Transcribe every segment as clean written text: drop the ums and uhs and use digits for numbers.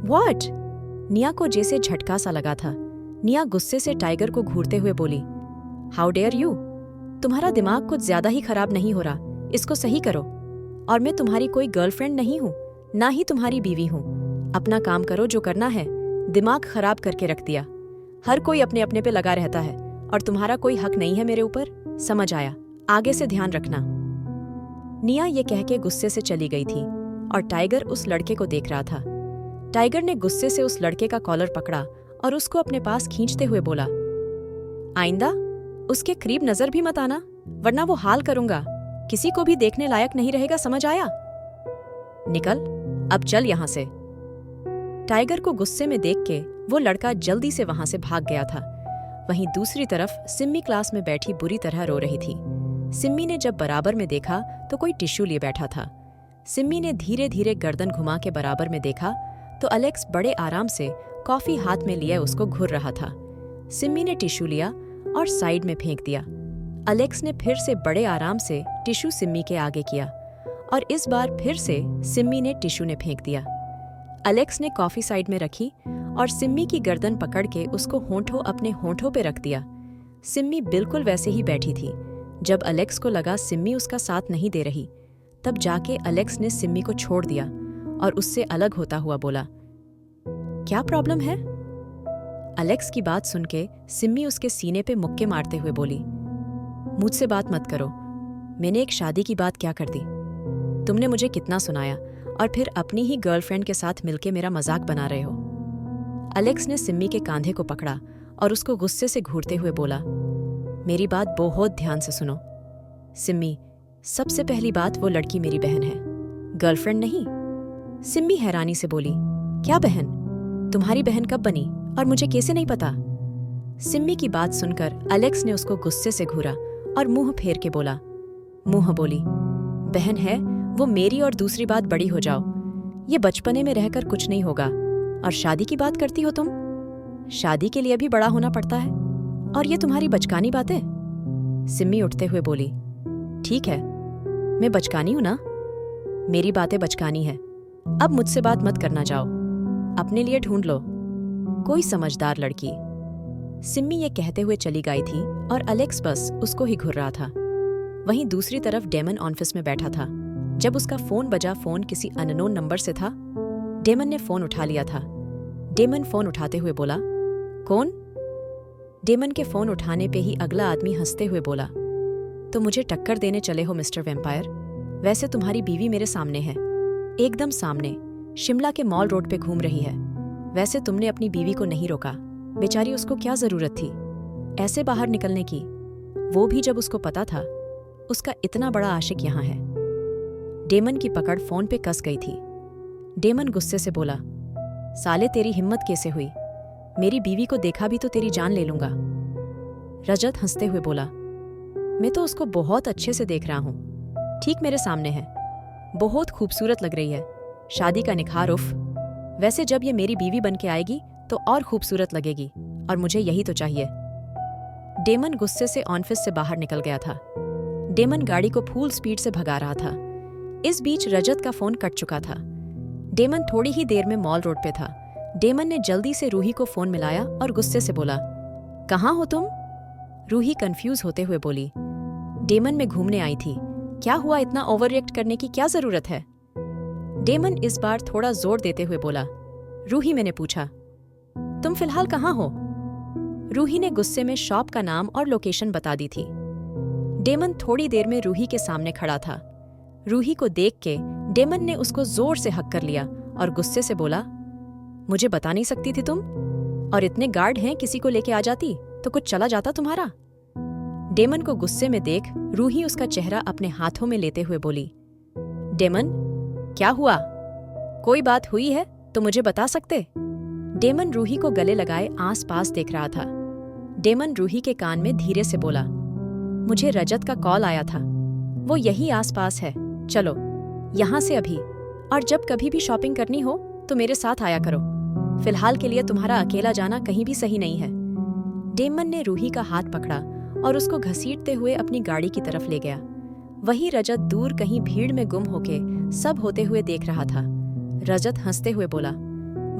What? निया को जैसे झटका सा लगा था। निया गुस्से से टाइगर को घूरते हुए बोली, हाउ डेयर यू? तुम्हारा दिमाग कुछ ज्यादा ही खराब नहीं हो रहा? इसको सही करो। और मैं तुम्हारी कोई गर्लफ्रेंड नहीं हूँ, ना ही तुम्हारी बीवी हूँ। अपना काम करो जो करना है। दिमाग खराब करके रख दिया। हर कोई अपने अपने पे लगा रहता है और तुम्हारा कोई हक नहीं है मेरे ऊपर। समझ आया? आगे से ध्यान रखना। निया ये कह के गुस्से से चली गई थी और टाइगर उस लड़के को देख रहा था। टाइगर ने गुस्से से उस लड़के का कॉलर पकड़ा और उसको अपने पास खींचते हुए बोला, आइंदा उसके करीब नजर भी मत आना, वरना वो हाल करूंगा। किसी को भी देखने लायक नहीं रहेगा, समझ आया? निकल, अब चल यहां से। टाइगर को गुस्से में देख के वो लड़का जल्दी से वहां से भाग गया था। वहीं दूसरी तरफ सिम्मी क्लास में बैठी बुरी तरह रो रही थी। सिम्मी ने जब बराबर में देखा तो कोई टिश्यू लिए बैठा था। सिम्मी ने धीरे धीरे गर्दन घुमा के बराबर में देखा तो अलेक्स बड़े आराम से कॉफी हाथ में लिए उसको घुर रहा था। सिम्मी ने टिश्यू लिया और साइड में फेंक दिया। अलेक्स ने फिर से बड़े आराम से टिश्यू सिम्मी के आगे किया और इस बार फिर से सिम्मी ने टिश्यू ने फेंक दिया। अलेक्स ने कॉफी साइड में रखी और सिम्मी की गर्दन पकड़ के उसको होंठों अपने होंठों पे रख दिया। सिम्मी बिल्कुल वैसे ही बैठी थी। जब अलेक्स को लगा सिम्मी उसका साथ नहीं दे रही, तब जाके अलेक्स ने सिम्मी को छोड़ दिया और उससे अलग होता हुआ बोला, क्या प्रॉब्लम है? अलेक्स की बात सुन के सिम्मी उसके सीने पे मुक्के मारते हुए बोली, मुझसे बात मत करो। मैंने एक शादी की बात क्या कर दी? तुमने मुझे कितना सुनाया और फिर अपनी ही गर्लफ्रेंड के साथ मिलके मेरा मजाक बना रहे हो। अलेक्स ने सिम्मी के कांधे को पकड़ा और उसको गुस्से से घूरते हुए बोला, मेरी बात बहुत ध्यान से सुनो। सिम्मी, सबसे पहली बात, वो लड़की मेरी बहन है, गर्लफ्रेंड नहीं। सिम्मी हैरानी से बोली, क्या बहन? तुम्हारी बहन कब बनी और मुझे कैसे नहीं पता? सिम्मी की बात सुनकर अलेक्स ने उसको गुस्से से घूरा और मुंह फेर के बोला, मुंह बोली, बहन है वो मेरी, और दूसरी बात, बड़ी हो जाओ। ये बचपने में रहकर कुछ नहीं होगा और शादी की बात करती हो तुम। शादी के लिए भी बड़ा होना पड़ता है और ये तुम्हारी बचकानी बातें। सिम्मी उठते हुए बोली, ठीक है, मैं बचकानी हूं ना? मेरी बातें बचकानी है। अब मुझसे बात मत करना, जाओ अपने लिए ढूंढ लो कोई समझदार लड़की। सिम्मी ये कहते हुए चली गई थी और अलेक्स बस उसको ही घूर रहा था। वहीं दूसरी तरफ डेमन ऑफिस में बैठा था। जब उसका फोन बजा, फोन किसी अननोन नंबर से था। डेमन ने फोन उठा लिया था। डेमन फोन उठाते हुए बोला, कौन? डेमन के फोन उठाने पे ही अगला आदमी हंसते हुए बोला, तो मुझे टक्कर देने चले हो मिस्टर वेम्पायर? वैसे तुम्हारी बीवी मेरे सामने है, एकदम सामने, शिमला के मॉल रोड पे घूम रही है। वैसे तुमने अपनी बीवी को नहीं रोका, बेचारी, उसको क्या जरूरत थी ऐसे बाहर निकलने की? वो भी जब उसको पता था उसका इतना बड़ा आशिक यहाँ है। डेमन की पकड़ फोन पे कस गई थी। डेमन गुस्से से बोला, साले तेरी हिम्मत कैसे हुई? मेरी बीवी को देखा भी तो तेरी जान ले लूंगा। रजत हंसते हुए बोला, मैं तो उसको बहुत अच्छे से देख रहा हूं, ठीक मेरे सामने है, बहुत खूबसूरत लग रही है, शादी का निखार, उफ। वैसे जब ये मेरी बीवी बन के आएगी तो और खूबसूरत लगेगी और मुझे यही तो चाहिए। डेमन गुस्से से ऑफिस से बाहर निकल गया था। डेमन गाड़ी को फुल स्पीड से भगा रहा था। इस बीच रजत का फोन कट चुका था। डेमन थोड़ी ही देर में मॉल रोड पे था। डेमन ने जल्दी से रूही को फोन मिलाया और गुस्से से बोला, कहाँ हो तुम? रूही कंफ्यूज होते हुए बोली, डेमन में घूमने आई थी। क्या हुआ, इतना ओवर रिएक्ट करने की क्या जरूरत है? डेमन इस बार थोड़ा जोर देते हुए बोला, रूही, मैंने पूछा तुम फिलहाल कहाँ हो? रूही ने गुस्से में शॉप का नाम और लोकेशन बता दी थी। डेमन थोड़ी देर में रूही के सामने खड़ा था। रूही को देख के डेमन ने उसको जोर से हक कर लिया और गुस्से से बोला, मुझे बता नहीं सकती थी तुम? और इतने गार्ड हैं, किसी को लेके आ जाती तो कुछ चला जाता तुम्हारा। डेमन को गुस्से में देख रूही उसका चेहरा अपने हाथों में लेते हुए बोली, डेमन क्या हुआ? कोई बात हुई है तो मुझे बता सकते? डेमन रूही को गले लगाए आस पास देख रहा था। डेमन रूही के कान में धीरे से बोला, मुझे रजत का कॉल आया था, वो यही आस पास है, चलो यहाँ से अभी, और जब कभी भी शॉपिंग करनी हो तो मेरे साथ आया करो। फिलहाल के लिए तुम्हारा अकेला जाना कहीं भी सही नहीं है। डेमन ने रूही का हाथ पकड़ा और उसको घसीटते हुए अपनी गाड़ी की तरफ ले गया। वही रजत दूर कहीं भीड़ में गुम होके सब होते हुए देख रहा था। रजत हंसते हुए बोला,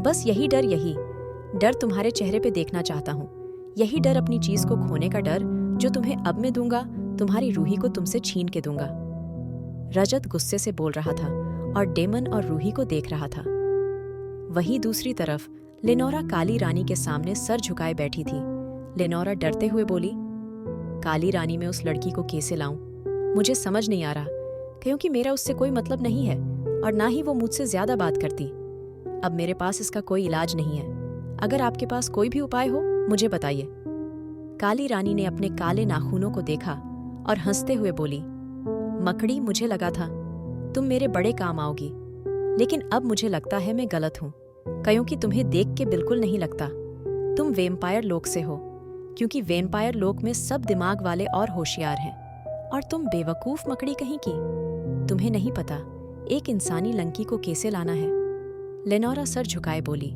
बस यही डर तुम्हारे चेहरे पे देखना चाहता हूँ। यही डर, अपनी चीज को खोने का डर, जो तुम्हें अब मैं दूंगा, तुम्हारी रूही को तुमसे छीन के दूंगा। रजत गुस्से से बोल रहा था और डेमन और रूही को देख रहा था। वहीं दूसरी तरफ लेनोरा काली रानी के सामने सर झुकाए बैठी थी। लेनोरा डरते हुए बोली, काली रानी, मैं उस लड़की को कैसे लाऊं? मुझे समझ नहीं आ रहा, क्योंकि मेरा उससे कोई मतलब नहीं है और ना ही वो मुझसे ज्यादा बात करती। अब मेरे पास इसका कोई इलाज नहीं है। अगर आपके पास कोई भी उपाय हो, मुझे बताइए। काली रानी ने अपने काले नाखूनों को देखा और हंसते हुए बोली, मकड़ी, मुझे लगा था तुम मेरे बड़े काम आओगी, लेकिन अब मुझे लगता है मैं गलत हूं, क्योंकि तुम्हें देख के बिल्कुल नहीं लगता तुम वेम्पायर लोक से हो, क्योंकि वेम्पायर लोक में सब दिमाग वाले और होशियार हैं, और तुम बेवकूफ मकड़ी कहीं की। तुम्हें नहीं पता एक इंसानी लंकी को कैसे लाना है। लेनोरा सर झुकाए बोली,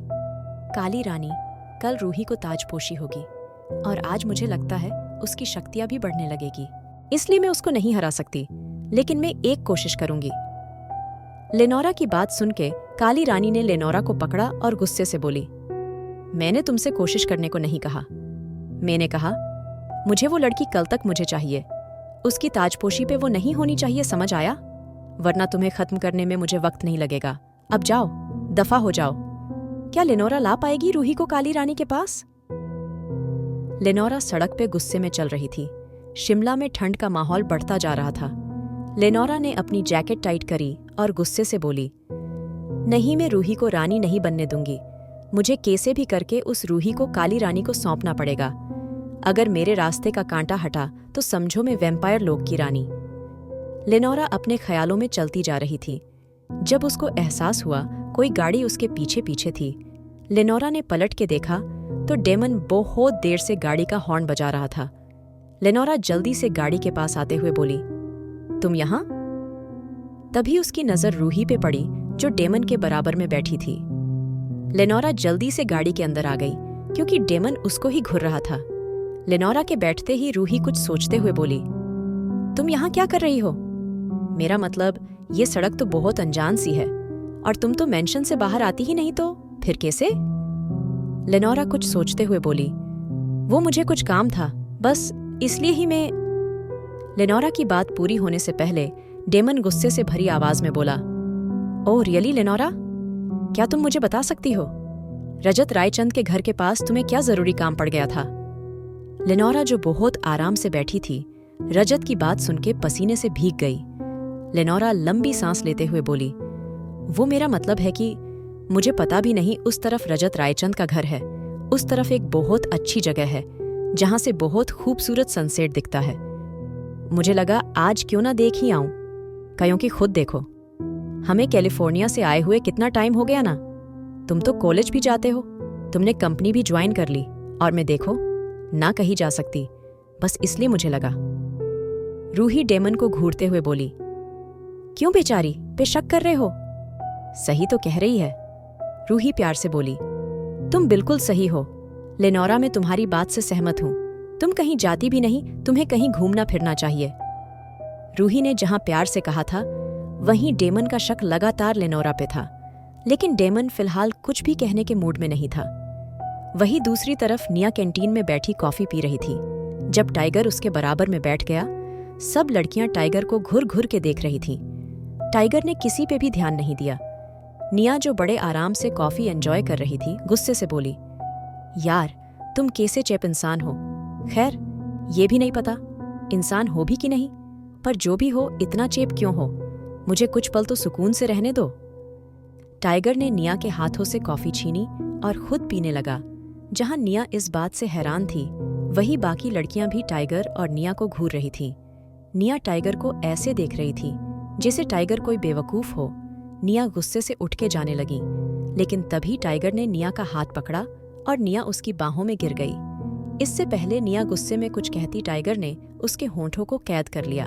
काली रानी, कल रूही को ताजपोशी होगी और आज मुझे लगता है उसकी शक्तियां भी बढ़ने लगेगी, इसलिए मैं उसको नहीं हरा सकती, लेकिन मैं एक कोशिश करूंगी। लेनोरा की बात सुन के काली रानी ने लेनोरा को पकड़ा और गुस्से से बोली, मैंने तुमसे कोशिश करने को नहीं कहा। मैंने कहा मुझे वो लड़की कल तक मुझे चाहिए, उसकी ताजपोशी पे वो नहीं होनी चाहिए, समझ आया? वरना तुम्हें खत्म करने में मुझे वक्त नहीं लगेगा। अब जाओ, दफा हो जाओ। क्या लेनोरा ला पाएगी रूही को काली रानी के पास? लेनोरा सड़क पे गुस्से में चल रही थी। शिमला में ठंड का माहौल बढ़ता जा रहा था। लेनोरा ने अपनी जैकेट टाइट करी और गुस्से से बोली, नहीं, मैं रूही को रानी नहीं बनने दूंगी। मुझे कैसे भी करके उस रूही को काली रानी को सौंपना पड़ेगा। अगर मेरे रास्ते का कांटा हटा तो समझो मैं वैम्पायर लोक की रानी। लेनोरा अपने ख्यालों में चलती जा रही थी। जब उसको एहसास हुआ कोई गाड़ी उसके पीछे पीछे थी, लेनोरा ने पलट के देखा तो डेमन बहुत देर से गाड़ी का हॉर्न बजा रहा था। लेनोरा जल्दी से गाड़ी के पास आते हुए बोली, तुम यहां? तभी उसकी नजर रूही पे पड़ी जो डेमन के बराबर में बैठी थी। लेनोरा जल्दी से गाड़ी के अंदर आ गई क्योंकि डेमन उसको ही घूर रहा था। लेनोरा के बैठते ही रूही कुछ सोचते हुए बोली, तुम यहां क्या कर रही हो? मेरा मतलब, ये सड़क तो बहुत अनजान सी है और तुम तो मेंशन से बाहर आती ही नहीं, तो फिर कैसे? लेनोरा कुछ सोचते हुए बोली, वो मुझे कुछ काम था, बस इसलिए ही मैं। लेनोरा की बात पूरी होने से पहले डेमन गुस्से से भरी आवाज में बोला, ओह रियली लेनोरा, क्या तुम मुझे बता सकती हो रजत रायचंद के घर के पास तुम्हें क्या जरूरी काम पड़ गया था? लेनोरा, जो बहुत आराम से बैठी थी, रजत की बात सुन के पसीने से भीग गई। लेनोरा लंबी सांस लेते हुए बोली, वो मेरा मतलब है कि मुझे पता भी नहीं उस तरफ रजत रायचंद का घर है। उस तरफ एक बहुत अच्छी जगह है जहां से बहुत खूबसूरत सनसेट दिखता है। मुझे लगा आज क्यों ना देख ही आऊं, क्योंकि खुद देखो, हमें कैलिफोर्निया से आए हुए कितना टाइम हो गया ना। तुम तो कॉलेज भी जाते हो, तुमने कंपनी भी ज्वाइन कर ली, और मैं देखो ना कहीं जा सकती, बस इसलिए मुझे लगा। रूही डेमन को घूरते हुए बोली, क्यों बेचारी पे शक कर रहे हो? सही तो कह रही है। रूही प्यार से बोली, तुम बिल्कुल सही हो लेनोरा, मैं तुम्हारी बात से सहमत हूं। तुम कहीं जाती भी नहीं, तुम्हें कहीं घूमना फिरना चाहिए। रूही ने जहां प्यार से कहा था, वहीं डेमन का शक लगातार लेनोरा पे था, लेकिन डेमन फिलहाल कुछ भी कहने के मूड में नहीं था। वहीं दूसरी तरफ निया कैंटीन में बैठी कॉफी पी रही थी। जब टाइगर उसके बराबर में बैठ गया, सब लड़कियां टाइगर को घुर घुर के देख रही थीं। टाइगर ने किसी पे भी ध्यान नहीं दिया। निया, जो बड़े आराम से कॉफी एंजॉय कर रही थी, गुस्से से बोली, यार तुम कैसे चेप इंसान हो। खैर, ये भी नहीं पता इंसान हो भी कि नहीं, पर जो भी हो इतना चेप क्यों हो? मुझे कुछ पल तो सुकून से रहने दो। टाइगर ने निया के हाथों से कॉफी छीनी और खुद पीने लगा। जहां निया इस बात से हैरान थी, वहीं बाकी लड़कियां भी टाइगर और निया को घूर रही थीं। निया टाइगर को ऐसे देख रही थी जैसे टाइगर कोई बेवकूफ हो। निया गुस्से से उठ के जाने लगी, लेकिन तभी टाइगर ने निया का हाथ पकड़ा और निया उसकी बाहों में गिर गई। इससे पहले निया गुस्से में कुछ कहती, टाइगर ने उसके होंठों को कैद कर लिया।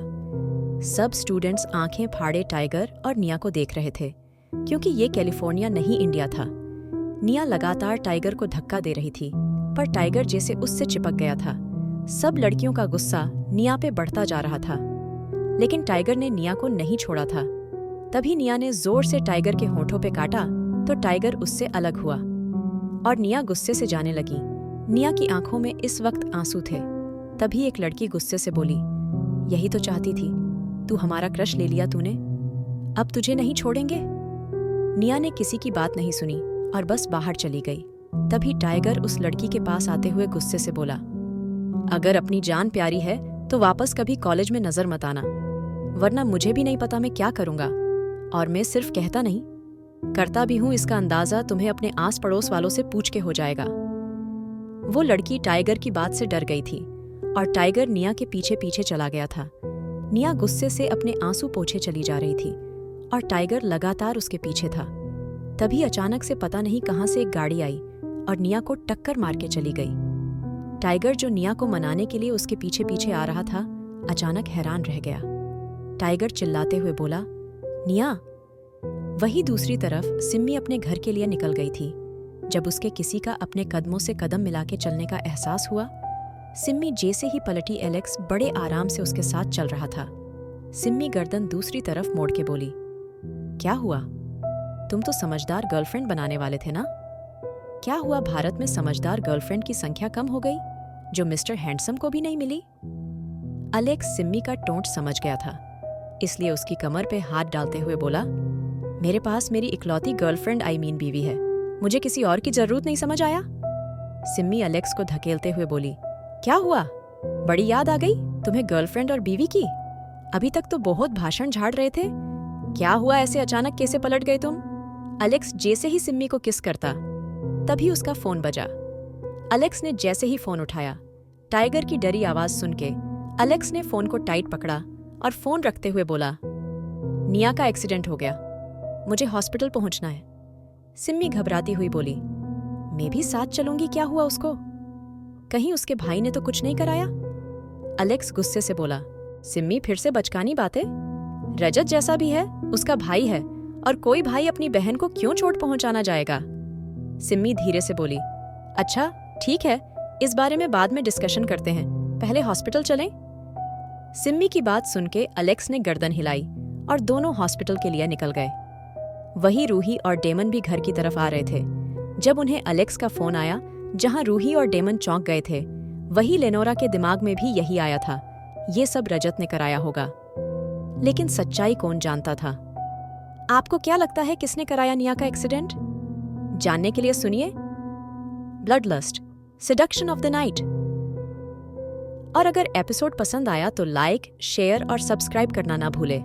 सब स्टूडेंट्स आंखें फाड़े टाइगर और निया को देख रहे थे, क्योंकि ये कैलिफोर्निया नहीं इंडिया था। निया लगातार टाइगर को धक्का दे रही थी, पर टाइगर जैसे उससे चिपक गया था। सब लड़कियों का गुस्सा निया पे बढ़ता जा रहा था, लेकिन टाइगर ने निया को नहीं छोड़ा था। तभी निया ने जोर से टाइगर के होंठों पे काटा तो टाइगर उससे अलग हुआ। और निया गुस्से से जाने लगी। निया की आंखों में इस वक्त आंसू थे। तभी एक लड़की गुस्से से बोली, यही तो चाहती थी, तू हमारा क्रश ले लिया तूने, अब तुझे नहीं छोड़ेंगे। निया ने किसी की बात नहीं सुनी और बस बाहर चली गई। तभी टाइगर उस लड़की के पास आते हुए गुस्से से बोला, अगर अपनी जान प्यारी है तो वापस कभी कॉलेज में नजर मत आना, वरना मुझे भी नहीं पता मैं क्या करूंगा। और मैं सिर्फ कहता नहीं, करता भी हूं, इसका अंदाजा तुम्हें अपने आस पड़ोस वालों से पूछ के हो जाएगा। वो लड़की टाइगर की बात से डर गई थी और टाइगर निया के पीछे पीछे चला गया था। निया गुस्से से अपने आंसू पोंछे चली जा रही थी और टाइगर लगातार उसके पीछे था। तभी अचानक से पता नहीं कहां से एक गाड़ी आई और निया को टक्कर मार के चली गई। टाइगर, जो निया को मनाने के लिए उसके पीछे पीछे आ रहा था, अचानक हैरान रह गया। टाइगर चिल्लाते हुए बोला, निया। वहीं दूसरी तरफ सिम्मी अपने घर के लिए निकल गई थी। जब उसके किसी का अपने कदमों से कदम मिला के चलने का एहसास हुआ, सिम्मी जैसे ही पलटी, एलेक्स बड़े आराम से उसके साथ चल रहा था। सिम्मी गर्दन दूसरी तरफ मोड़ के बोली, क्या हुआ? तुम तो समझदार गर्लफ्रेंड बनाने वाले थे ना? क्या हुआ, भारत में समझदार गर्लफ्रेंड की संख्या कम हो गई, जो मिस्टर हैंडसम को भी नहीं मिली? एलेक्स सिम्मी का टोंट समझ गया था, इसलिए उसकी कमर पे हाथ डालते हुए बोला, मेरे पास मेरी इकलौती गर्लफ्रेंड बीवी है, मुझे किसी और की जरूरत नहीं, समझ आया? सिम्मी एलेक्स को धकेलते हुए बोली, क्या हुआ? बड़ी याद आ गई तुम्हें गर्लफ्रेंड और बीवी की? अभी तक तो बहुत भाषण झाड़ रहे थे, क्या हुआ, ऐसे अचानक कैसे पलट गए तुम? एलेक्स जैसे ही सिम्मी को किस करता, तभी उसका फोन बजा। एलेक्स ने जैसे ही फोन उठाया, टाइगर की डरी आवाज सुन के एलेक्स ने फोन को टाइट पकड़ा और फोन रखते हुए बोला, निया का एक्सीडेंट हो गया, मुझे हॉस्पिटल पहुंचना है। सिम्मी घबराती हुई बोली, मैं भी साथ चलूंगी, क्या हुआ उसको? कहीं उसके भाई ने तो कुछ नहीं कराया? एलेक्स गुस्से से बोला, सिम्मी फिर से बचकानी बातें, रजत जैसा भी है, उसका भाई है, और कोई भाई अपनी बहन को क्यों चोट पहुंचाना जाएगा? सिम्मी धीरे से बोली, अच्छा ठीक है, इस बारे में बाद में डिस्कशन करते हैं, पहले हॉस्पिटल चलें? सिम्मी की बात सुन के एलेक्स ने गर्दन हिलाई और दोनों हॉस्पिटल के लिए निकल गए। वहीं रूही और डेमन भी घर की तरफ आ रहे थे। जब उन्हें एलेक्स का फोन आया, जहां रूही और डेमन चौंक गए थे, वही लेनोरा के दिमाग में भी यही आया था, ये सब रजत ने कराया होगा। लेकिन सच्चाई कौन जानता था? आपको क्या लगता है किसने कराया निया का एक्सीडेंट? जानने के लिए सुनिए blood lust, seduction of the night. और अगर एपिसोड पसंद आया तो लाइक, शेयर और सब्सक्राइब करना ना भूले।